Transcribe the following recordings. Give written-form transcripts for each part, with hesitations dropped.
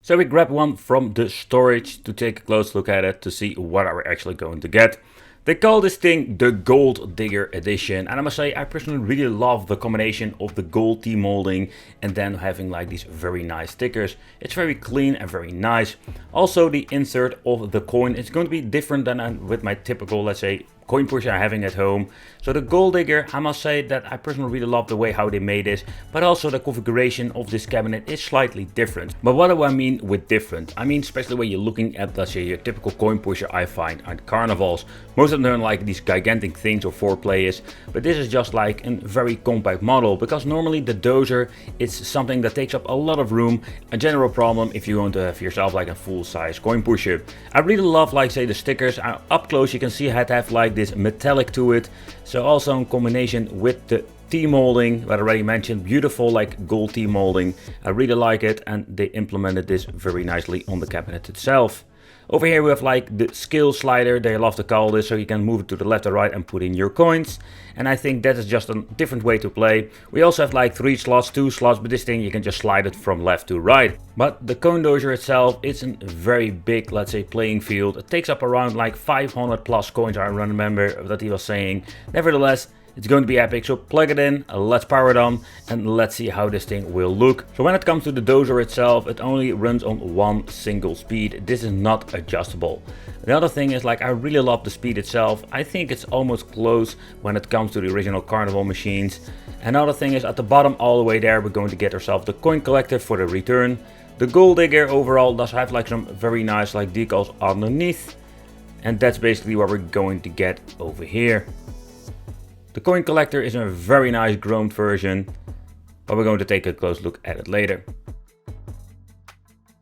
So we grab one from the storage to take a close look at it to see what are we actually going to get. They call this thing the Gold Digger Edition, and I must say I personally really love the combination of the gold T-molding and then having like these very nice stickers. It's very clean and very nice. Also the insert of the coin is going to be different than with my typical, let's say, coin pusher I'm having at home. So the Gold Digger, I must say that I personally really love the way how they made this, but also the configuration of this cabinet is slightly different. But what do I mean with different? I mean especially when you're looking at, let's say, your typical coin pusher I find at carnivals. Most of them are like these gigantic things or 4 players, but this is just like a very compact model, because normally the dozer is something that takes up a lot of room, a general problem if you want to have yourself like a full size coin pusher. I really love, like, say, the stickers. Up close you can see it have like this metallic to it, so also in combination with the T-molding that I already mentioned, beautiful like gold T-molding. I really like it, and they implemented this very nicely on the cabinet itself. Over here we have like the skill slider, they love to call this, so you can move it to the left or right and put in your coins. And I think that is just a different way to play. We also have like 3 slots, 2 slots, but this thing you can just slide it from left to right. But the coin dozer itself is a very big, let's say, playing field. It takes up around like 500 plus coins, I remember that he was saying. Nevertheless, it's going to be epic, so plug it in, let's power it on, and let's see how this thing will look. So when it comes to the dozer itself, it only runs on one single speed. This is not adjustable. The other thing is, like, I really love the speed itself. I think it's almost close when it comes to the original carnival machines. Another thing is, at the bottom all the way there, we're going to get ourselves the coin collector for the return. The Gold Digger overall does have like some very nice like decals underneath, and that's basically what we're going to get over here. The coin collector is a very nice chromed version, but we're going to take a close look at it later.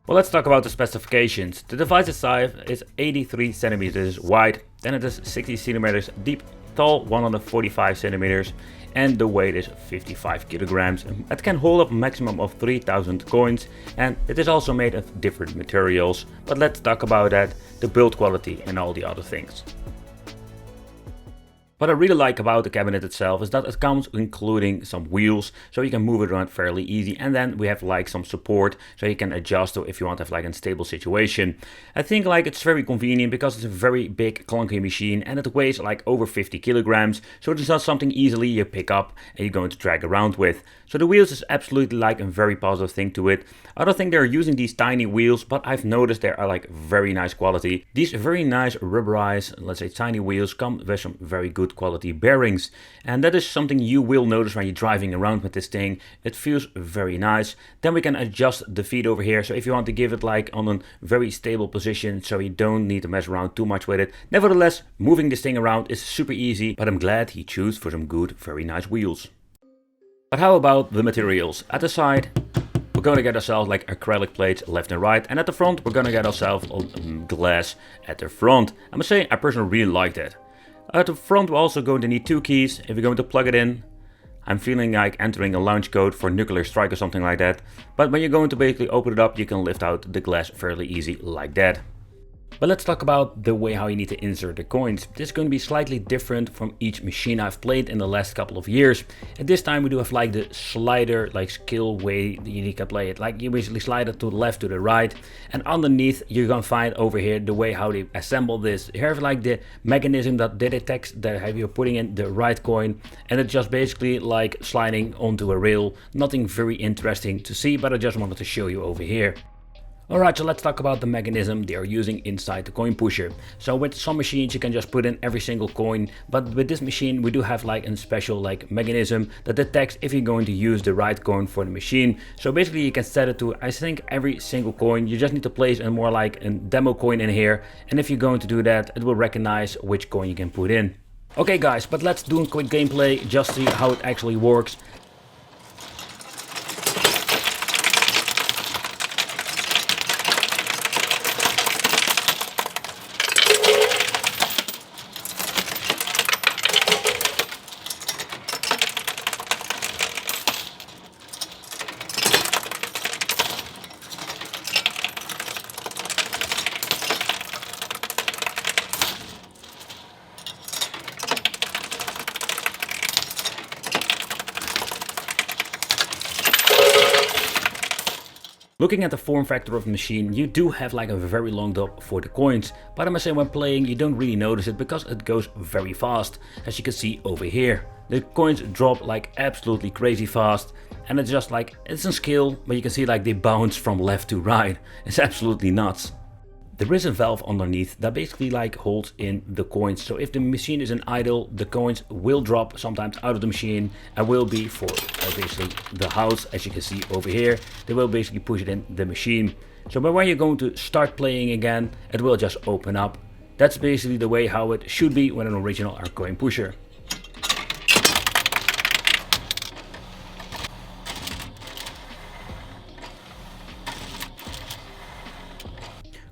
Well, let's talk about the specifications. The device's size is 83 centimeters wide, then it is 60 centimeters deep, tall 145 centimeters, and the weight is 55 kilograms. It can hold up a maximum of 3000 coins, and it is also made of different materials. But let's talk about that, the build quality and all the other things. What I really like about the cabinet itself is that it comes including some wheels, so you can move it around fairly easy, and then we have like some support so you can adjust to if you want to have like a stable situation. I think like it's very convenient because it's a very big clunky machine and it weighs like over 50 kilograms, so it's not something easily you pick up and you're going to drag around with. So the wheels is absolutely like a very positive thing to it. I don't think they're using these tiny wheels, but I've noticed they are like very nice quality. These very nice rubberized, let's say, tiny wheels come with some very good quality bearings, and that is something you will notice when you're driving around with this thing. It feels very nice. Then we can adjust the feet over here, so if you want to give it like on a very stable position, so you don't need to mess around too much with it. Nevertheless, moving this thing around is super easy, but I'm glad he chose for some good, very nice wheels. But how about the materials? At the side, we're going to get ourselves like acrylic plates left and right, and at the front we're going to get ourselves glass at the front. I must say I personally really like that. At the front we're also going to need 2 keys if we're going to plug it in. I'm feeling like entering a launch code for Nuclear Strike or something like that, but when you're going to basically open it up you can lift out the glass fairly easy like that. But let's talk about the way how you need to insert the coins. This is going to be slightly different from each machine I've played in the last couple of years. And this time we do have like the slider, like skill way you can play it. Like you basically slide it to the left, to the right. And underneath you're going to find over here the way how they assemble this. You have like the mechanism that detects that you're putting in the right coin. And it's just basically like sliding onto a rail. Nothing very interesting to see, but I just wanted to show you over here. Alright, so let's talk about the mechanism they are using inside the coin pusher. So with some machines you can just put in every single coin, but with this machine we do have like a special like mechanism that detects if you're going to use the right coin for the machine. So basically you can set it to, I think, every single coin. You just need to place a more like a demo coin in here, and if you're going to do that it will recognize which coin you can put in. Okay guys, but let's do a quick gameplay, just see how it actually works. Looking at the form factor of the machine, you do have like a very long drop for the coins, but I must say when playing you don't really notice it because it goes very fast, as you can see over here. The coins drop like absolutely crazy fast, and it's just like, it's a skill, but you can see like they bounce from left to right. It's absolutely nuts. There is a valve underneath that basically like holds in the coins, so if the machine is in idle, the coins will drop sometimes out of the machine and will be for basically the house, as you can see over here. They will basically push it in the machine. So but when you're going to start playing again, it will just open up. That's basically the way how it should be when an original coin pusher.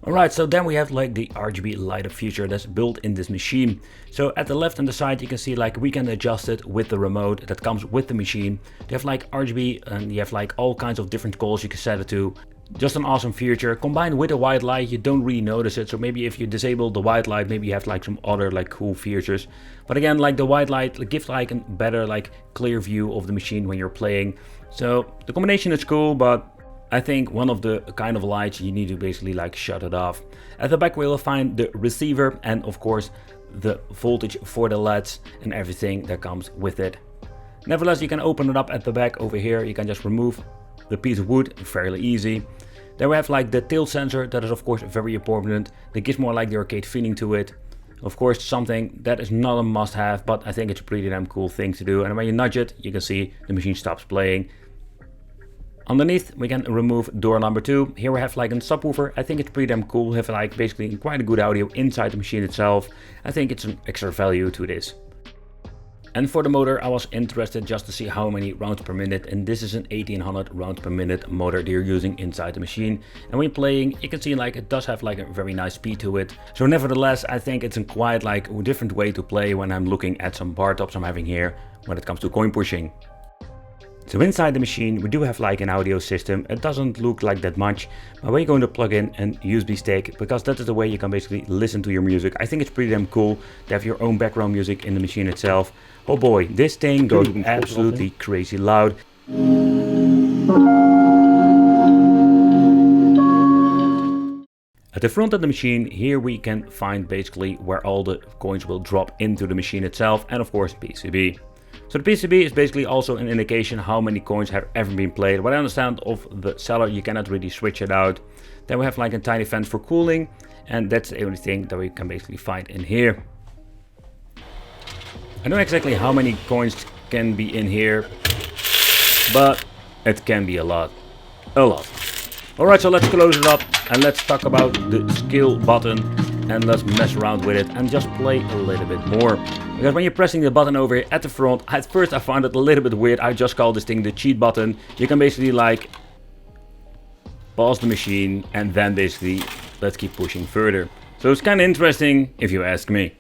Alright, so then we have like the RGB light up feature that's built in this machine. So at the left and the side you can see like we can adjust it with the remote that comes with the machine. You have like RGB and you have like all kinds of different colors you can set it to. Just an awesome feature. Combined with a white light you don't really notice it, so maybe if you disable the white light maybe you have like some other like cool features. But again, like the white light gives like a better like clear view of the machine when you're playing. So the combination is cool, but I think one of the kind of lights you need to basically like shut it off. At the back we will find the receiver and of course the voltage for the LEDs and everything that comes with it. Nevertheless, you can open it up at the back over here. You can just remove the piece of wood, fairly easy. Then we have like the tilt sensor, that is of course very important. That gives more like the arcade feeling to it. Of course something that is not a must have, but I think it's a pretty damn cool thing to do. And when you nudge it, you can see the machine stops playing. Underneath we can remove door number 2. Here we have like a subwoofer. I think it's pretty damn cool. We have like basically quite a good audio inside the machine itself. I think it's an extra value to this. And for the motor I was interested just to see how many rounds per minute, and this is an 1800 rounds per minute motor they're using inside the machine. And when playing you can see like it does have like a very nice speed to it. So nevertheless I think it's a quite like a different way to play when I'm looking at some bar tops I'm having here when it comes to coin pushing. So inside the machine we do have like an audio system. It doesn't look like that much, but we're going to plug in an USB stick because that is the way you can basically listen to your music. I think it's pretty damn cool to have your own background music in the machine itself. Oh boy, this thing goes absolutely crazy loud. At the front of the machine, here we can find basically where all the coins will drop into the machine itself, and of course PCB. So the PCB is basically also an indication how many coins have ever been played. What I understand of the seller, you cannot really switch it out. Then we have like a tiny vent for cooling, and that's the only thing that we can basically find in here. I don't know exactly how many coins can be in here, but it can be a lot. A lot. Alright, so let's close it up and let's talk about the skill button and let's mess around with it and just play a little bit more. Because when you're pressing the button over here at the front, at first I found it a little bit weird. I just call this thing the cheat button. You can basically like pause the machine and then basically let's keep pushing further. So it's kind of interesting if you ask me.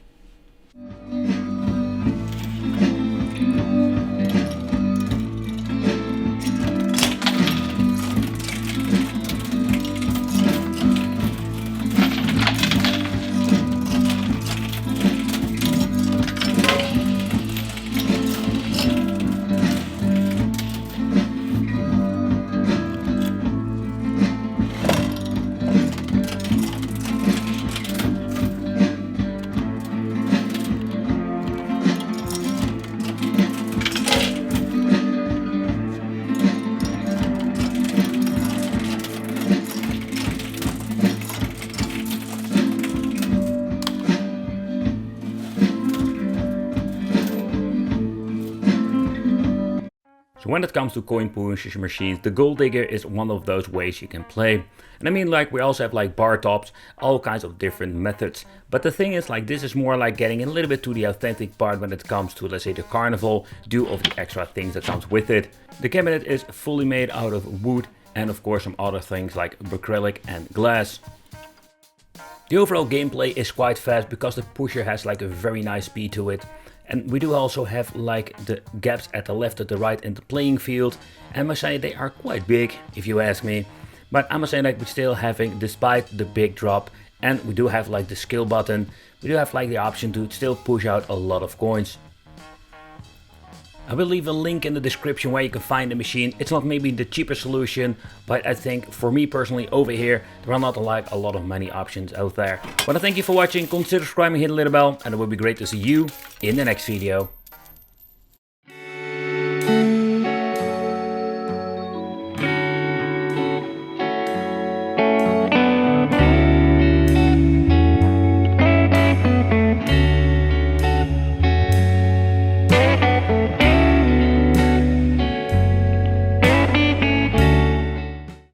So when it comes to coin pushing machines, the Gold Digger is one of those ways you can play. And I mean, like, we also have like bar tops, all kinds of different methods. But the thing is, like, this is more like getting a little bit to the authentic part when it comes to, let's say, the carnival, due of the extra things that comes with it. The cabinet is fully made out of wood and of course some other things like acrylic and glass. The overall gameplay is quite fast because the pusher has like a very nice speed to it. And we do also have like the gaps at the left and the right in the playing field. And I must say they are quite big if you ask me. But I must say that we're still having, despite the big drop, and we do have like the skill button, we do have like the option to still push out a lot of coins. I will leave a link in the description where you can find the machine. It's not maybe the cheapest solution, but I think for me personally over here, there are not like a lot of many options out there. But I thank you for watching, consider subscribing, hit the little bell, and it would be great to see you in the next video.